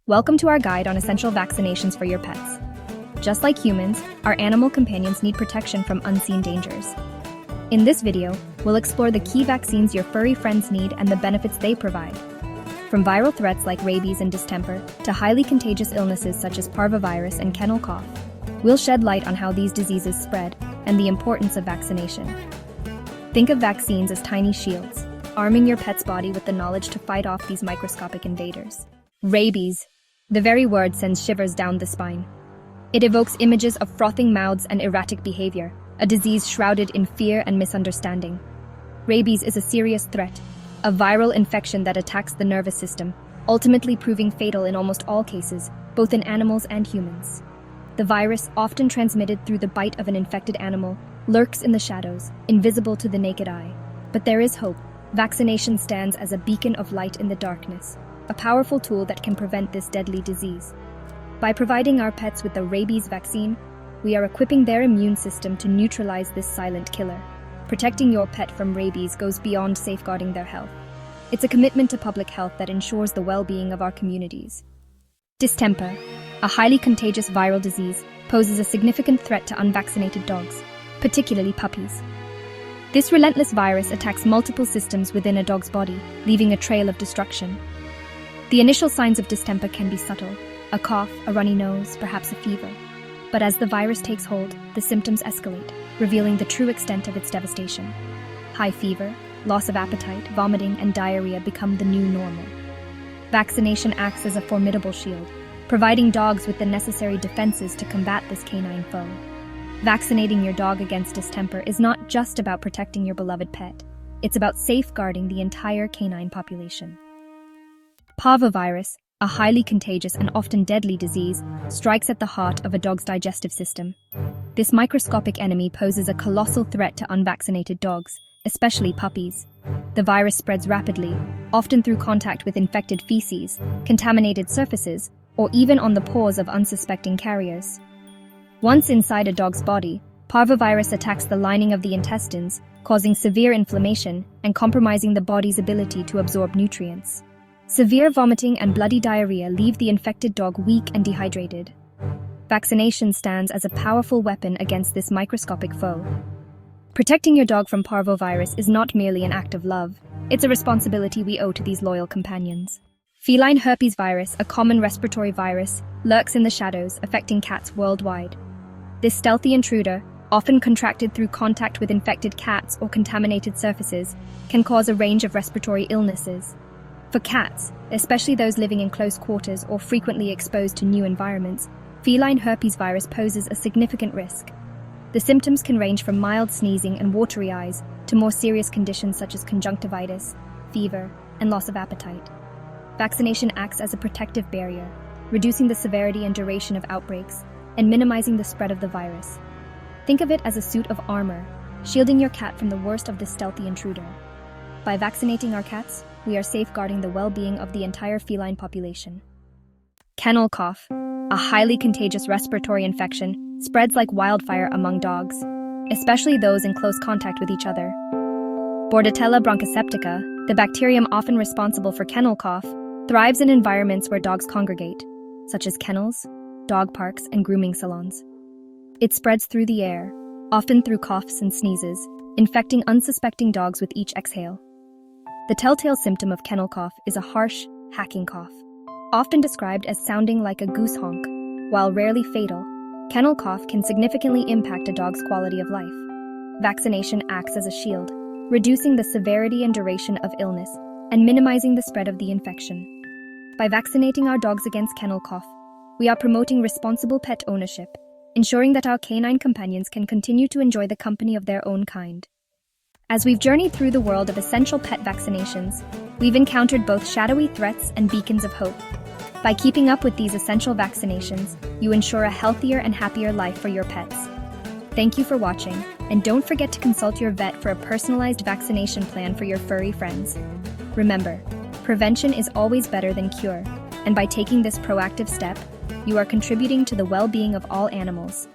Welcome to our guide on essential vaccinations for your pets. Just like humans, our animal companions need protection from unseen dangers. In this video, we'll explore the key vaccines your furry friends need and the benefits they provide. From viral threats like rabies and distemper to highly contagious illnesses such as parvovirus and kennel cough, we'll shed light on how these diseases spread and the importance of vaccination. Think of vaccines as tiny shields, arming your pet's body with the knowledge to fight off these microscopic invaders. Rabies. The very word sends shivers down the spine. It evokes images of frothing mouths and erratic behavior, a disease shrouded in fear and misunderstanding. Rabies is a serious threat, a viral infection that attacks the nervous system, ultimately proving fatal in almost all cases, both in animals and humans. The virus, often transmitted through the bite of an infected animal, lurks in the shadows, invisible to the naked eye. But there is hope. Vaccination stands as a beacon of light in the darkness, a powerful tool that can prevent this deadly disease. By providing our pets with the rabies vaccine, we are equipping their immune system to neutralize this silent killer. Protecting your pet from rabies goes beyond safeguarding their health. It's a commitment to public health that ensures the well-being of our communities. Distemper, a highly contagious viral disease, poses a significant threat to unvaccinated dogs, particularly puppies. This relentless virus attacks multiple systems within a dog's body, leaving a trail of destruction. The initial signs of distemper can be subtle: a cough, a runny nose, perhaps a fever. But as the virus takes hold, the symptoms escalate, revealing the true extent of its devastation. High fever, loss of appetite, vomiting, and diarrhea become the new normal. Vaccination acts as a formidable shield, providing dogs with the necessary defenses to combat this canine foe. Vaccinating your dog against distemper is not just about protecting your beloved pet. It's about safeguarding the entire canine population. Parvovirus, a highly contagious and often deadly disease, strikes at the heart of a dog's digestive system. This microscopic enemy poses a colossal threat to unvaccinated dogs, especially puppies. The virus spreads rapidly, often through contact with infected feces, contaminated surfaces, or even on the paws of unsuspecting carriers. Once inside a dog's body, parvovirus attacks the lining of the intestines, causing severe inflammation and compromising the body's ability to absorb nutrients. Severe vomiting and bloody diarrhea leave the infected dog weak and dehydrated. Vaccination stands as a powerful weapon against this microscopic foe. Protecting your dog from parvovirus is not merely an act of love, it's a responsibility we owe to these loyal companions. Feline herpes virus, a common respiratory virus, lurks in the shadows, affecting cats worldwide. This stealthy intruder, often contracted through contact with infected cats or contaminated surfaces, can cause a range of respiratory illnesses. For cats, especially those living in close quarters or frequently exposed to new environments, feline herpes virus poses a significant risk. The symptoms can range from mild sneezing and watery eyes to more serious conditions such as conjunctivitis, fever, and loss of appetite. Vaccination acts as a protective barrier, reducing the severity and duration of outbreaks and minimizing the spread of the virus. Think of it as a suit of armor, shielding your cat from the worst of this stealthy intruder. By vaccinating our cats, we are safeguarding the well-being of the entire feline population. Kennel cough, a highly contagious respiratory infection, spreads like wildfire among dogs, especially those in close contact with each other. Bordetella bronchoseptica, the bacterium often responsible for kennel cough, thrives in environments where dogs congregate, such as kennels, dog parks, and grooming salons. It spreads through the air, often through coughs and sneezes, infecting unsuspecting dogs with each exhale. The telltale symptom of kennel cough is a harsh, hacking cough. Often described as sounding like a goose honk, while rarely fatal, kennel cough can significantly impact a dog's quality of life. Vaccination acts as a shield, reducing the severity and duration of illness and minimizing the spread of the infection. By vaccinating our dogs against kennel cough, we are promoting responsible pet ownership, ensuring that our canine companions can continue to enjoy the company of their own kind. As we've journeyed through the world of essential pet vaccinations, we've encountered both shadowy threats and beacons of hope. By keeping up with these essential vaccinations, you ensure a healthier and happier life for your pets. Thank you for watching, and don't forget to consult your vet for a personalized vaccination plan for your furry friends. Remember, prevention is always better than cure, and by taking this proactive step, you are contributing to the well-being of all animals.